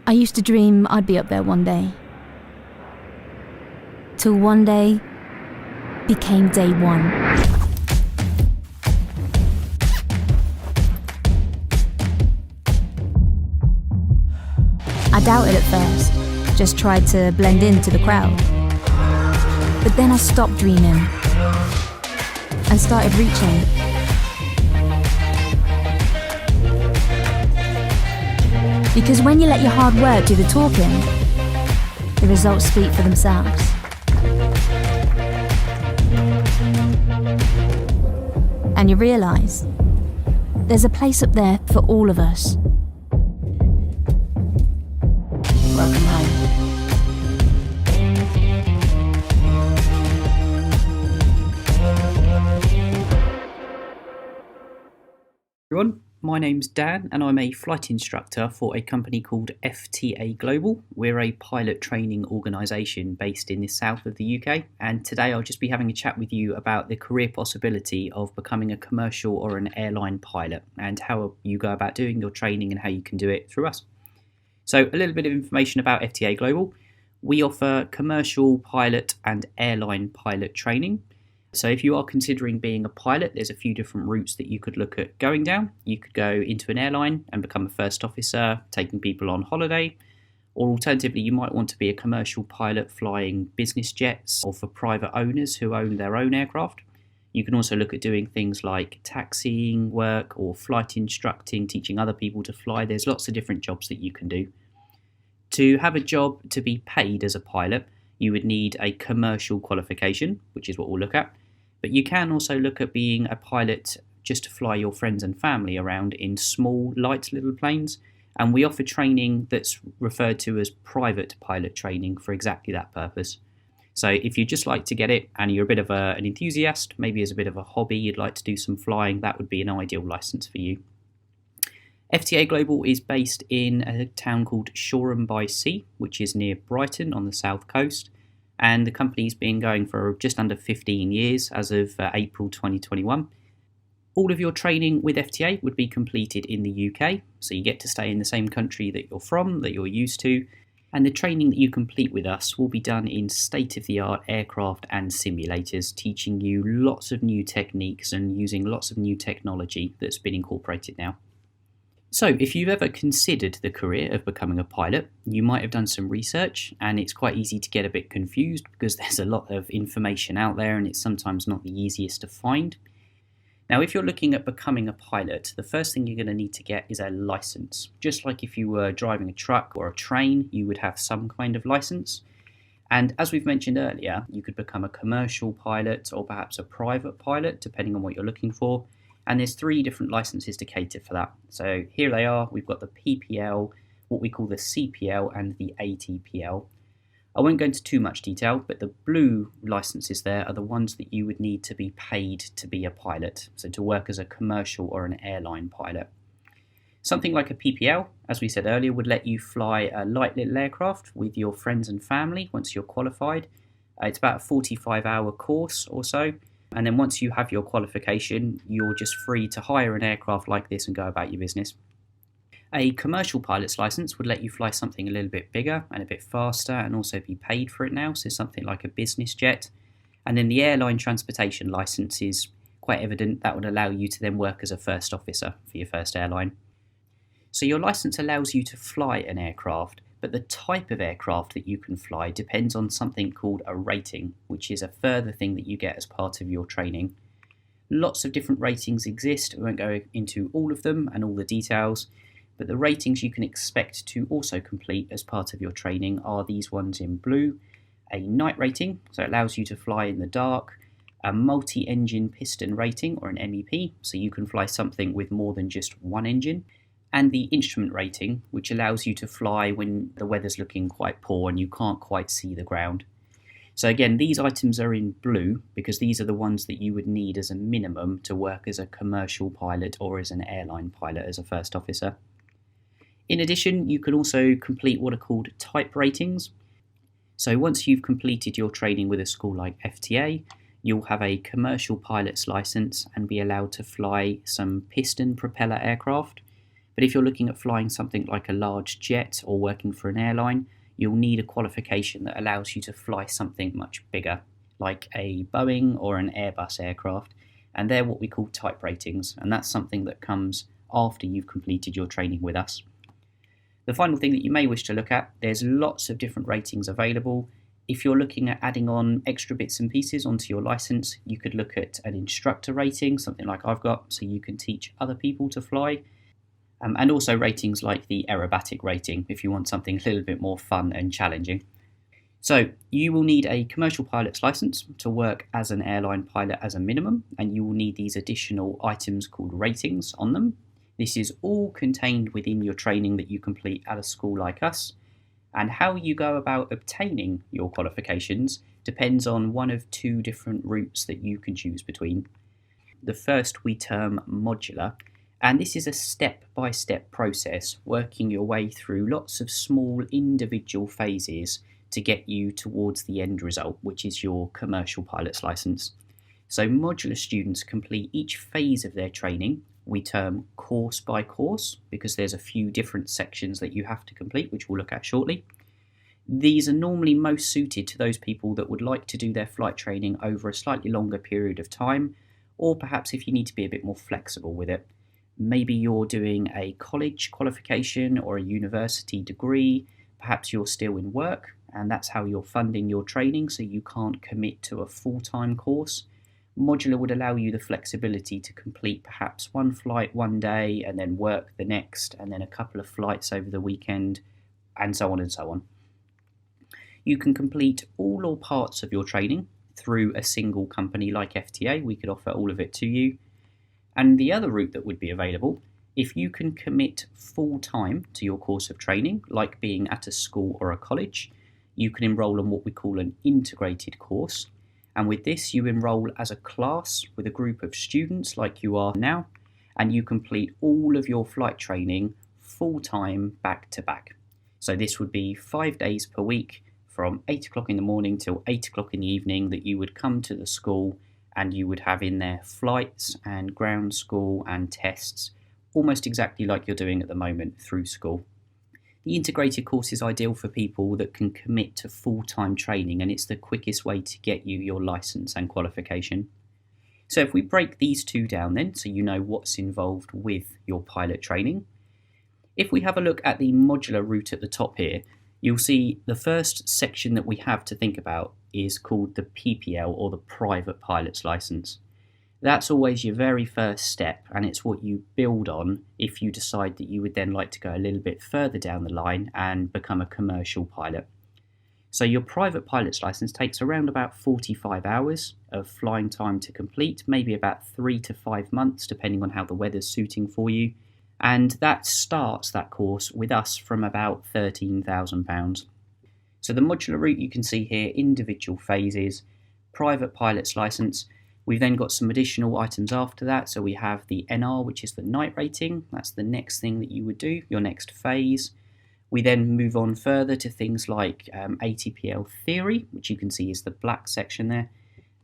I used to dream I'd be up there one day. Till one day became day one. I doubted at first, just tried to blend into the crowd. But then I stopped dreaming and started reaching. Because when you let your hard work do the talking, the results speak for themselves. And you realise there's a place up there for all of us. Welcome home. Everyone, my name's Dan and I'm a flight instructor for a company called FTA Global. We're a pilot training organisation based in the south of the UK, and today I'll just be having a chat with you about the career possibility of becoming a commercial or an airline pilot and how you go about doing your training and how you can do it through us. So a little bit of information about FTA Global. We offer commercial pilot and airline pilot training. So if you are considering being a pilot, there's a few different routes that you could look at going down. You could go into an airline and become a first officer, taking people on holiday. Or alternatively, you might want to be a commercial pilot flying business jets or for private owners who own their own aircraft. You can also look at doing things like taxiing work or flight instructing, teaching other people to fly. There's lots of different jobs that you can do. To have a job to be paid as a pilot, you would need a commercial qualification, which is what we'll look at. But you can also look at being a pilot just to fly your friends and family around in small, light little planes. And we offer training that's referred to as private pilot training for exactly that purpose. So if you just like to get it and you're a bit of an enthusiast, maybe as a bit of a hobby, you'd like to do some flying, that would be an ideal license for you. FTA Global is based in a town called Shoreham by Sea, which is near Brighton on the south coast. And the company's been going for just under 15 years as of April 2021. All of your training with FTA would be completed in the UK, so you get to stay in the same country that you're from, that you're used to, and the training that you complete with us will be done in state-of-the-art aircraft and simulators, teaching you lots of new techniques and using lots of new technology that's been incorporated now. So if you've ever considered the career of becoming a pilot, you might have done some research, and it's quite easy to get a bit confused because there's a lot of information out there and it's sometimes not the easiest to find. Now, if you're looking at becoming a pilot, the first thing you're going to need to get is a license. Just like if you were driving a truck or a train, you would have some kind of license. And as we've mentioned earlier, you could become a commercial pilot or perhaps a private pilot, depending on what you're looking for. And there's 3 different licenses to cater for that. So here they are. We've got the PPL, what we call the CPL, and the ATPL. I won't go into too much detail, but the blue licenses there are the ones that you would need to be paid to be a pilot, so to work as a commercial or an airline pilot. Something like a PPL, as we said earlier, would let you fly a light little aircraft with your friends and family once you're qualified. It's about a 45-hour course or so. And then once you have your qualification, you're just free to hire an aircraft like this and go about your business. A commercial pilot's license would let you fly something a little bit bigger and a bit faster and also be paid for it now, so something like a business jet. And then the airline transportation license is quite evident. That would allow you to then work as a first officer for your first airline. So your license allows you to fly an aircraft, but the type of aircraft that you can fly depends on something called a rating, which is a further thing that you get as part of your training. Lots of different ratings exist. We won't go into all of them and all the details, but the ratings you can expect to also complete as part of your training are these ones in blue. A night rating, so it allows you to fly in the dark. A multi-engine piston rating, or an MEP, so you can fly something with more than just one engine. And the instrument rating, which allows you to fly when the weather's looking quite poor and you can't quite see the ground. So again, these items are in blue because these are the ones that you would need as a minimum to work as a commercial pilot or as an airline pilot as a first officer. In addition, you can also complete what are called type ratings. So once you've completed your training with a school like FTA, you'll have a commercial pilot's license and be allowed to fly some piston propeller aircraft. But if you're looking at flying something like a large jet or working for an airline, you'll need a qualification that allows you to fly something much bigger, like a Boeing or an Airbus aircraft, and they're what we call type ratings, and that's something that comes after you've completed your training with us. The final thing that you may wish to look at, there's lots of different ratings available. If you're looking at adding on extra bits and pieces onto your license, you could look at an instructor rating, something like I've got, so you can teach other people to fly. And also ratings like the aerobatic rating, if you want something a little bit more fun and challenging. So you will need a commercial pilot's license to work as an airline pilot as a minimum, and you will need these additional items called ratings on them. This is all contained within your training that you complete at a school like us, and how you go about obtaining your qualifications depends on one of two different routes that you can choose between. The first we term modular, and this is a step-by-step process, working your way through lots of small individual phases to get you towards the end result, which is your commercial pilot's license. So modular students complete each phase of their training, we term course by course, because there's a few different sections that you have to complete, which we'll look at shortly. These are normally most suited to those people that would like to do their flight training over a slightly longer period of time, or perhaps if you need to be a bit more flexible with it. Maybe you're doing a college qualification or a university degree, perhaps you're still in work, and that's how you're funding your training, so you can't commit to a full-time course. Modular would allow you the flexibility to complete perhaps one flight one day and then work the next, and then a couple of flights over the weekend, and so on and so on. You can complete all or parts of your training through a single company like FTA. We could offer all of it to you. And the other route that would be available, if you can commit full time to your course of training, like being at a school or a college, you can enrol on what we call an integrated course. And with this, you enrol as a class with a group of students like you are now, and you complete all of your flight training full time back to back. So this would be 5 days per week from 8 o'clock in the morning till 8 o'clock in the evening that you would come to the school, and you would have in there flights and ground school and tests, almost exactly like you're doing at the moment through school. The integrated course is ideal for people that can commit to full-time training, and it's the quickest way to get you your license and qualification. So if we break these two down then, so you know what's involved with your pilot training. If we have a look at the modular route at the top here, you'll see the first section that we have to think about is called the PPL, or the private pilot's license. That's always your very first step, and it's what you build on if you decide that you would then like to go a little bit further down the line and become a commercial pilot. So your private pilot's license takes around about 45 hours of flying time to complete, maybe about 3 to 5 months, depending on how the weather's suiting for you. And that starts that course with us from about £13,000. So the modular route you can see here, individual phases, private pilot's license. We've then got some additional items after that. So we have the NR, which is the night rating. That's the next thing that you would do, your next phase. We then move on further to things like ATPL theory, which you can see is the black section there.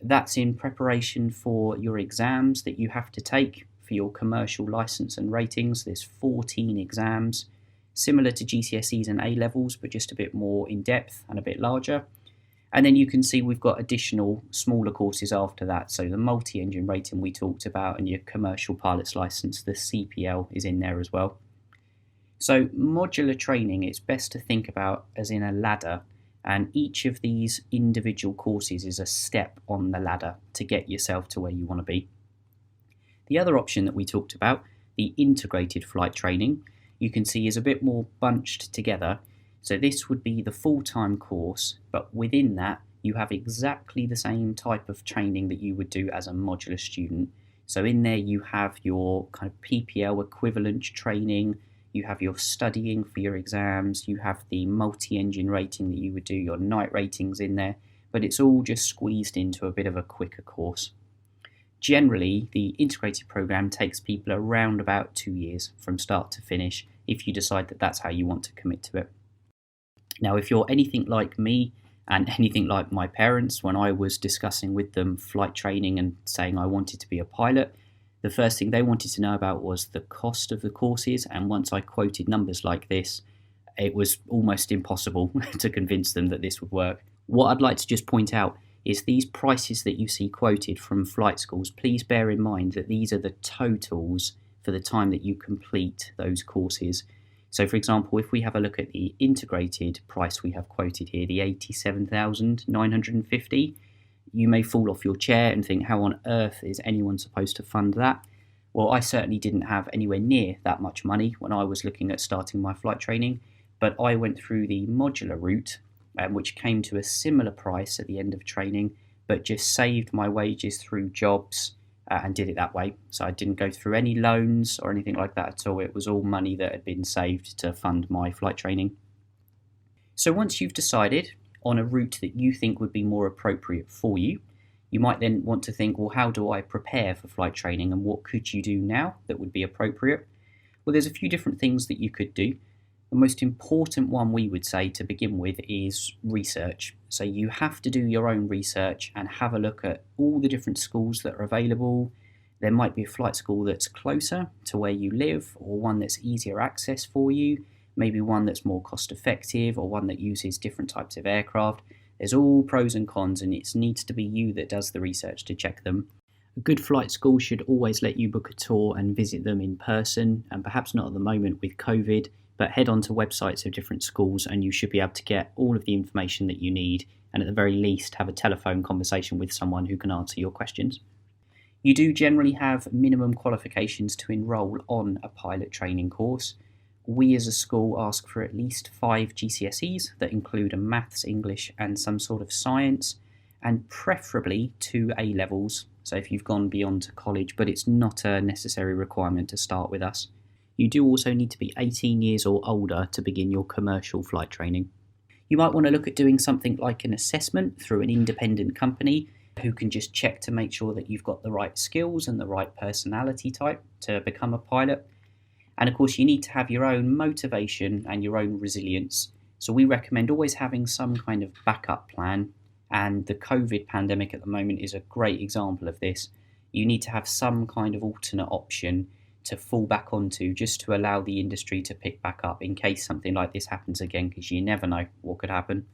That's in preparation for your exams that you have to take for your commercial license and ratings. There's 14 exams, similar to GCSEs and A-levels, but just a bit more in depth and a bit larger. And then you can see we've got additional smaller courses after that. So the multi-engine rating we talked about, and your commercial pilot's license, the CPL, is in there as well. So modular training, it's best to think about as in a ladder, and each of these individual courses is a step on the ladder to get yourself to where you want to be. The other option that we talked about, the integrated flight training, you can see is a bit more bunched together. So this would be the full-time course, but within that you have exactly the same type of training that you would do as a modular student. So in there you have your kind of PPL equivalent training, you have your studying for your exams, you have the multi-engine rating that you would do, your night ratings in there, but it's all just squeezed into a bit of a quicker course. Generally, the integrated program takes people around about 2 years from start to finish if you decide that that's how you want to commit to it. Now, if you're anything like me and anything like my parents, when I was discussing with them flight training and saying I wanted to be a pilot, The first thing they wanted to know about was the cost of the courses, and once I quoted numbers like this, it was almost impossible to convince them that this would work. What I'd like to just point out is these prices that you see quoted from flight schools, please bear in mind that these are the totals for the time that you complete those courses. So for example, if we have a look at the integrated price we have quoted here, the $87,950, you may fall off your chair and think, how on earth is anyone supposed to fund that? Well, I certainly didn't have anywhere near that much money when I was looking at starting my flight training, but I went through the modular route, which came to a similar price at the end of training, but just saved my wages through jobs and did it that way. So I didn't go through any loans or anything like that at all. It was all money that had been saved to fund my flight training. So once you've decided on a route that you think would be more appropriate for you, you might then want to think, well, how do I prepare for flight training and what could you do now that would be appropriate? Well, there's a few different things that you could do. The most important one we would say to begin with is research. So you have to do your own research and have a look at all the different schools that are available. There might be a flight school that's closer to where you live, or one that's easier access for you, maybe one that's more cost effective, or one that uses different types of aircraft. There's all pros and cons, and it needs to be you that does the research to check them. A good flight school should always let you book a tour and visit them in person, and perhaps not at the moment with COVID, but head on to websites of different schools and you should be able to get all of the information that you need, and at the very least have a telephone conversation with someone who can answer your questions. You do generally have minimum qualifications to enrol on a pilot training course. We as a school ask for at least 5 GCSEs that include a maths, English and some sort of science, and preferably 2 A-levels, so if you've gone beyond to college, but it's not a necessary requirement to start with us. You do also need to be 18 years or older to begin your commercial flight training. You might want to look at doing something like an assessment through an independent company who can just check to make sure that you've got the right skills and the right personality type to become a pilot. And of course, you need to have your own motivation and your own resilience. So we recommend always having some kind of backup plan. And the COVID pandemic at the moment is a great example of this. You need to have some kind of alternate option to fall back onto just to allow the industry to pick back up in case something like this happens again, because you never know what could happen.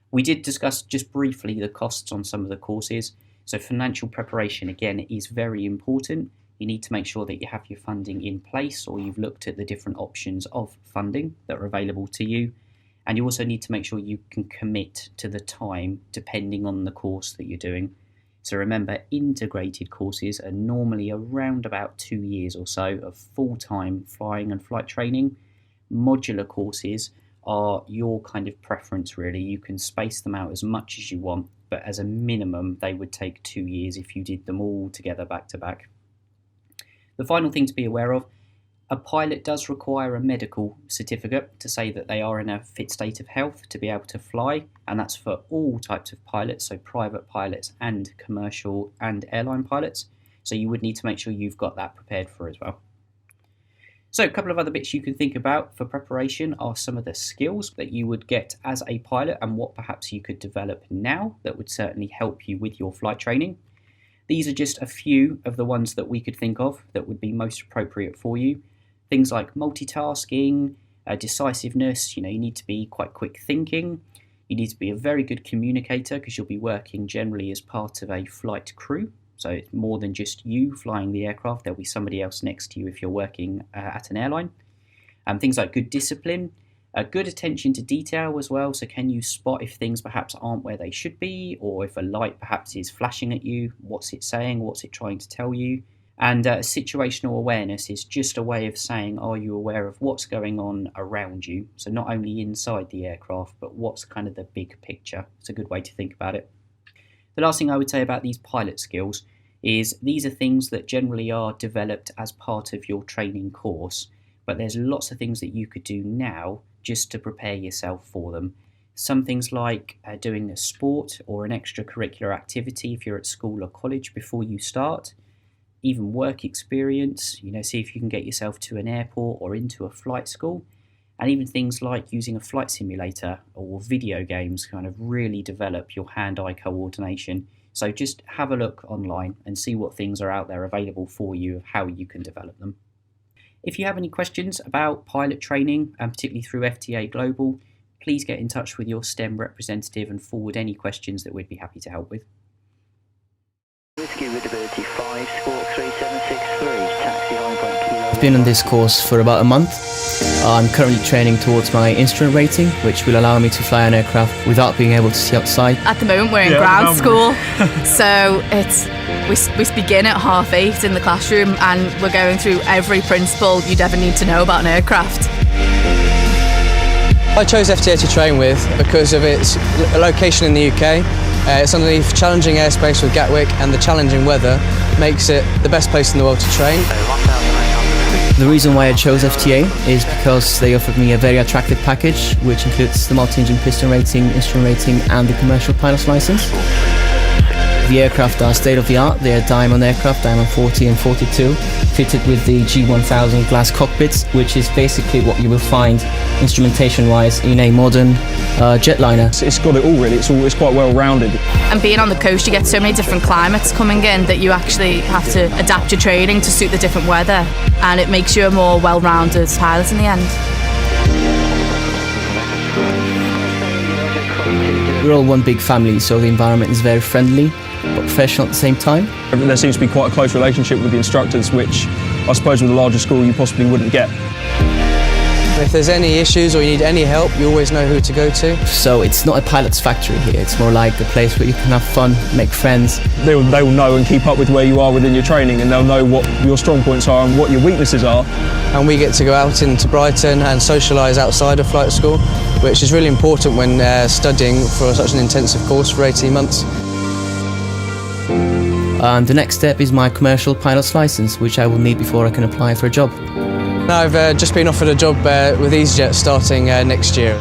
We did discuss just briefly the costs on some of the courses. So financial preparation, again, is very important. You need to make sure that you have your funding in place, or you've looked at the different options of funding that are available to you. And you also need to make sure you can commit to the time depending on the course that you're doing. So remember, integrated courses are normally around about 2 years or so of full-time flying and flight training. Modular courses are your kind of preference, really. You can space them out as much as you want, but as a minimum, they would take 2 years if you did them all together back to back. The final thing to be aware of, a pilot does require a medical certificate to say that they are in a fit state of health to be able to fly, and that's for all types of pilots, so private pilots and commercial and airline pilots. So you would need to make sure you've got that prepared for as well. So a couple of other bits you can think about for preparation are some of the skills that you would get as a pilot and what perhaps you could develop now that would certainly help you with your flight training. These are just a few of the ones that we could think of that would be most appropriate for you. Things like multitasking, decisiveness, you need to be quite quick thinking. You need to be a very good communicator because you'll be working generally as part of a flight crew. So it's more than just you flying the aircraft. There'll be somebody else next to you if you're working at an airline. Things like good discipline, good attention to detail as well. So can you spot if things perhaps aren't where they should be, or if a light perhaps is flashing at you, what's it saying, what's it trying to tell you? And situational awareness is just a way of saying, are you aware of what's going on around you? So not only inside the aircraft, but what's kind of the big picture. It's a good way to think about it. The last thing I would say about these pilot skills is these are things that generally are developed as part of your training course, but there's lots of things that you could do now just to prepare yourself for them. Some things like doing a sport or an extracurricular activity if you're at school or college before you start. Even work experience, see if you can get yourself to an airport or into a flight school. And even things like using a flight simulator or video games kind of really develop your hand-eye coordination. So just have a look online and see what things are out there available for you of how you can develop them. If you have any questions about pilot training, and particularly through FTA Global, please get in touch with your STEM representative and forward any questions that we'd be happy to help with. Whiskey Visibility 5, Sport 3763, taxi high point kilo. I've been on this course for about a month. I'm currently training towards my instrument rating, which will allow me to fly an aircraft without being able to see outside. At the moment we're in ground school, so we begin at 8:30 in the classroom and we're going through every principle you'd ever need to know about an aircraft. I chose FTA to train with because of its location in the UK. It's underneath challenging airspace with Gatwick, and the challenging weather makes it the best place in the world to train. The reason why I chose FTA is because they offered me a very attractive package, which includes the multi-engine piston rating, instrument rating and the commercial pilot's license. The aircraft are state-of-the-art. They are Diamond aircraft, Diamond 40 and 42, fitted with the G1000 glass cockpits, which is basically what you will find instrumentation-wise in a modern jetliner. It's got it all really, it's quite well rounded. And being on the coast you get so many different climates coming in that you actually have to adapt your training to suit the different weather, and it makes you a more well-rounded pilot in the end. We're all one big family, so the environment is very friendly but professional at the same time. There seems to be quite a close relationship with the instructors, which I suppose with a larger school you possibly wouldn't get. If there's any issues or you need any help, you always know who to go to. So it's not a pilot's factory here, it's more like a place where you can have fun, make friends. They will know and keep up with where you are within your training, and they'll know what your strong points are and what your weaknesses are. And we get to go out into Brighton and socialise outside of flight school, which is really important when studying for such an intensive course for 18 months. And the next step is my commercial pilot's license, which I will need before I can apply for a job. I've just been offered a job with EasyJet starting next year.